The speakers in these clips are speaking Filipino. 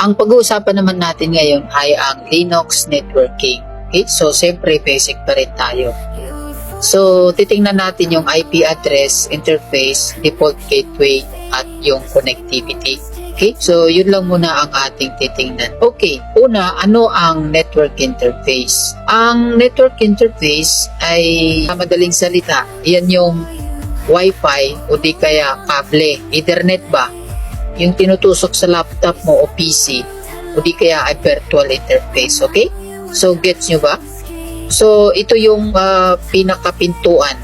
Ang pag-uusapan naman natin ngayon ay ang Linux networking. Okay? So, siyempre, basic pa rin tayo. So, titingnan natin yung IP address, interface, default gateway, at yung connectivity. Okay? So, yun lang muna ang ating titingnan. Okay, una, ano ang network interface? Ang network interface ay madaling salita. Yan yung Wi-Fi o di kaya kable, Ethernet ba? Yung tinutusok sa laptop mo o PC o di kaya ay virtual interface. Okay? So, gets nyo ba? So, ito yung pinakapintuan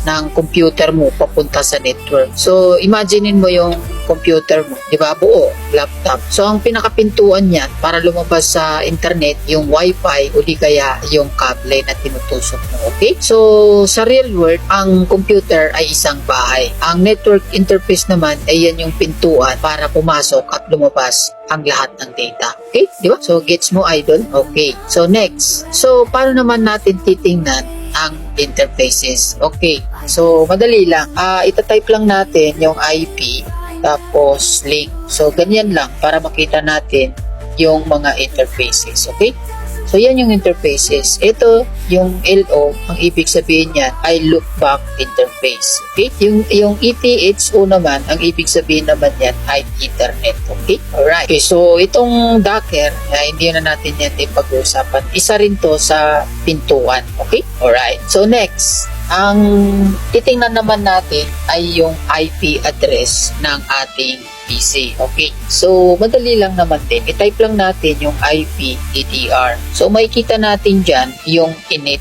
ng computer mo papunta sa network. So, imaginein mo yung computer mo, di ba? Buo, laptop. So, ang pinakapintuan niyan para lumabas sa internet, yung Wi-Fi o di kaya yung kable na tinutusok mo. Okay? So, sa real world, ang computer ay isang bahay. Ang network interface naman ay yan yung pintuan para pumasok at lumabas ang lahat ng data. Okay? Di ba? So, gets mo, idol? Okay. So, next. So, paano naman natin titingnan ang interfaces? Okay. So, madali lang. Itatype lang natin yung IP tapos link. So, ganyan lang para makita natin yung mga interfaces. Okay? So, yan yung interfaces. Ito, yung LO, ang ibig sabihin niyan ay loopback interface. Okay? Yung ETHO naman, ang ibig sabihin naman yan ay Ethernet. Okay? Alright. Okay, so, itong Docker, hindi na natin yan din pag-uusapan. Isa rin to sa pintuan. Okay? Alright. So, next, ang titingnan naman natin ay yung IP address ng ating PC. Okay. So, madali lang naman din. I-type lang natin yung IP DDR. So, makikita natin dyan yung init.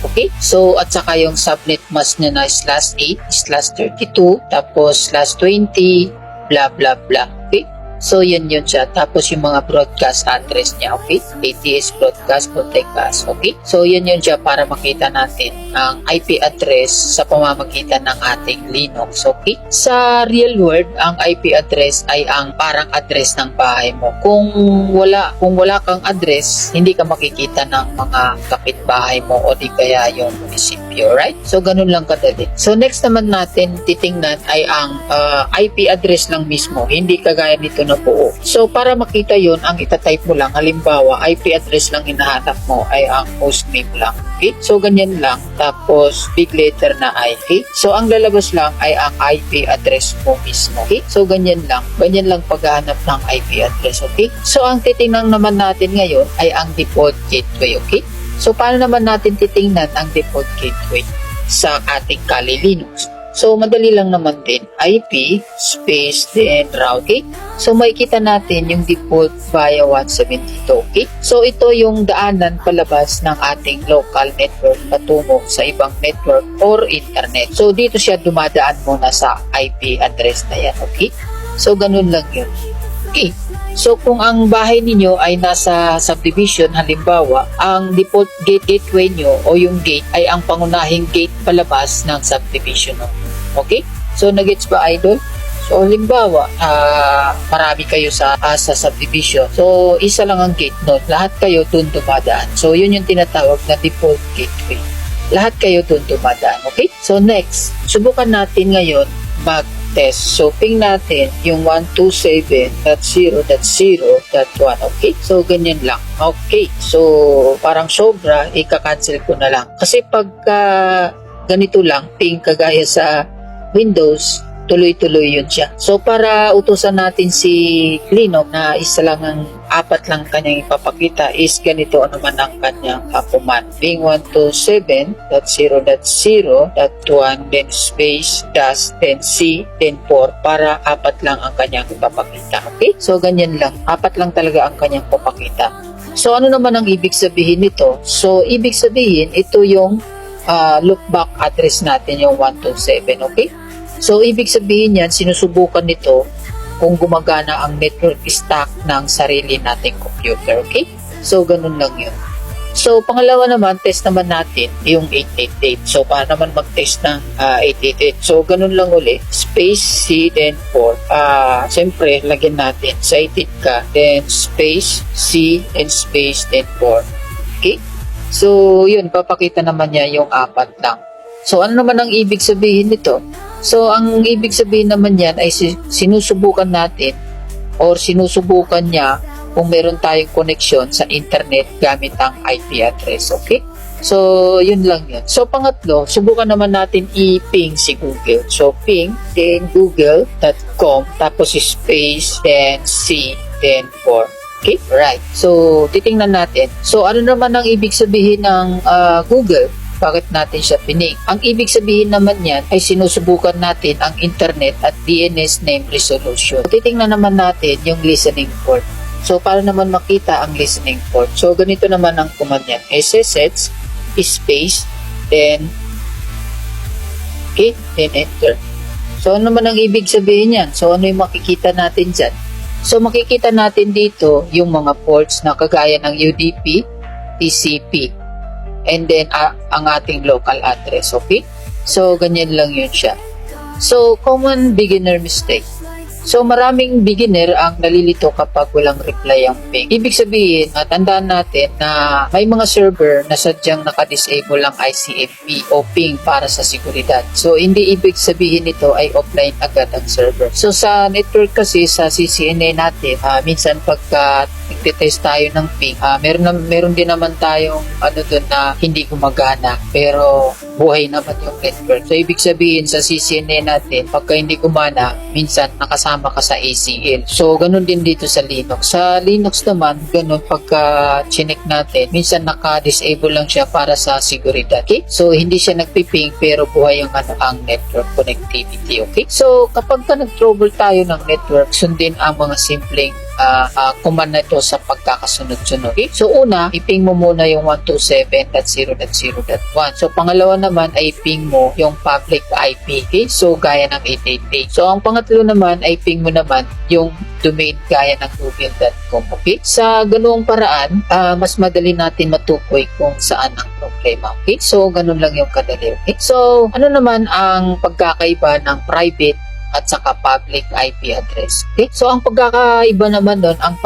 Okay. So, at saka yung subnet mask niya na /8/32 tapos /20 blah blah blah. Okay. So, yun siya. Tapos, yung mga broadcast address niya, okay? ATS broadcast, broadcast, okay? So, yun siya para makita natin ang IP address sa pamamagitan ng ating Linux, okay? Sa real world, ang IP address ay ang parang address ng bahay mo. Kung wala kang address, hindi ka makikita ng mga kapitbahay mo o di kaya yung munisipyo, right? So, ganun lang kadali. So, next naman natin titingnan ay ang IP address lang mismo. Hindi kagaya nito na buo. So, para makita yon ang itatype mo lang. Halimbawa, IP address lang hinahanap mo ay ang hostname lang. Okay? So, ganyan lang. Tapos, big letter na I. Okay? So, ang lalabas lang ay ang IP address mo mismo. Okay? So, ganyan lang. Ganyan lang paghahanap ng IP address. Okay? So, ang titingnan naman natin ngayon ay ang default gateway. Okay? So, paano naman natin titingnan ang default gateway sa ating Kali Linux? So, madali lang naman din. IP, space, then route. Okay? So, makikita natin yung default via 172. Okay? So, ito yung daanan palabas ng ating local network patungo sa ibang network or internet. So, dito siya dumadaan muna sa IP address na yan. Okay? So, ganun lang yun. Okay? So, kung ang bahay ninyo ay nasa subdivision, halimbawa, ang default gateway nyo o yung gate ay ang pangunahing gate palabas ng subdivision. Okay? So, nagets ba, idol? So, halimbawa, marami kayo sa subdivision. So, isa lang ang gate nun. Lahat kayo dun dumadaan. So, yun yung tinatawag na default gateway. Lahat kayo dun dumadaan. Okay? So, next, subukan natin ngayon mag-test. So, ping natin yung 127.0.0.1. Okay? So, ganyan lang. Okay. So, parang sobra, ika-cancel ko na lang. Kasi pagka ganito lang, ping kagaya sa Windows, tuloy-tuloy yun siya. So, para utusan natin si Linux na isa lang ang 4 lang kanyang ipapakita is ganito naman ang kanyang command. Ping 127.0.0.1 then space dash then C then 4 para 4 lang ang kanyang ipapakita. Okay? So, ganyan lang. 4 lang talaga ang kanyang papakita. So, ano naman ang ibig sabihin nito? So, ibig sabihin, ito yung loopback address natin, yung 127. Okay? So, ibig sabihin yan, sinusubukan nito kung gumagana ang network stack ng sarili nating computer. Okay? So, ganun lang yun. So, pangalawa naman, test naman natin yung 888. So, para naman mag-test ng 888. So, ganun lang uli. Space C, then 4. Siyempre, lagyan natin. Sa 88 ka, then space C, then space, then 4. Okay? So, yun, papakita naman niya yung 4 lang. So, ano naman ang ibig sabihin nito? So, ang ibig sabihin naman yan ay sinusubukan natin or sinusubukan niya kung meron tayong connection sa internet gamit ang IP address. Okay? So, yun lang yun. So, pangatlo, subukan naman natin i-ping si Google. So, ping, then google.com, tapos space, then C, then 4. Okay? Right. So, titingnan natin. So, ano naman ang ibig sabihin ng Google? Bakit natin siya pining? Ang ibig sabihin naman yan ay sinusubukan natin ang internet at DNS name resolution. So, titingnan naman natin yung listening port. So, para naman makita ang listening port. So, ganito naman ang command yan. SSH space, then okay, then enter. So, ano naman ang ibig sabihin yan? So, ano yung makikita natin dyan? So, makikita natin dito yung mga ports na kagaya ng UDP, TCP, and then ang ating local address. Okay? So, ganyan lang yun siya. So, common beginner mistake. So, maraming beginner ang nalilito kapag walang reply ang ping. Ibig sabihin, tandaan natin na may mga server na sadyang nakadisable ang ICMP o ping para sa seguridad. So, hindi ibig sabihin nito ay offline agad ang server. So, sa network kasi, sa CCNA natin, minsan pagka nagtitest tayo ng ping, meron din naman tayong doon na hindi gumagana, pero buhay naman yung network. So, ibig sabihin sa CCNA natin, pagka hindi gumana, minsan nakasama ka sa ACL. So, ganun din dito sa Linux. Sa Linux naman, ganun pagka chinek natin, minsan naka-disable lang siya para sa seguridad. Okay? So, hindi siya nagpiping pero buhay ang network connectivity. Okay? So, kapag nag-trouble tayo ng network, sundin ang mga simpleng command na ito sa pagkakasunod-sunod. Okay? So, una, iping mo muna yung 127.0.0.1. So, pangalawa naman ay ping mo yung public IP. Okay? So, gaya ng 888. So, ang pangatlo naman ay ping mo naman yung domain gaya ng google.com. Okay? Sa ganoong paraan, mas madali natin matukoy kung saan ang problema. Okay? So, ganun lang yung kadali. Okay? So, ano naman ang pagkakaiba ng private at saka public IP address. Okay? So, ang pagkakaiba naman doon, ang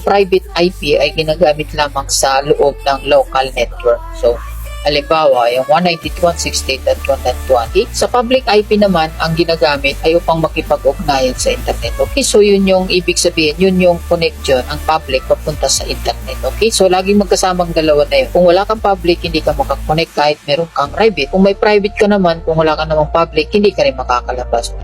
private IP ay ginagamit lamang sa loob ng local network. So, halimbawa, yung 192.168.1.1. Okay? Sa public IP naman, ang ginagamit ay upang makipag-ugnayan sa internet. Okay? So, yun yung ibig sabihin, yun yung connection, ang public papunta sa internet. Okay? So, laging magkasamang dalawa na yun. Kung wala kang public, hindi ka makakonect kahit meron kang private. Kung may private ka naman, kung wala ka namang public, hindi ka rin makakalabas.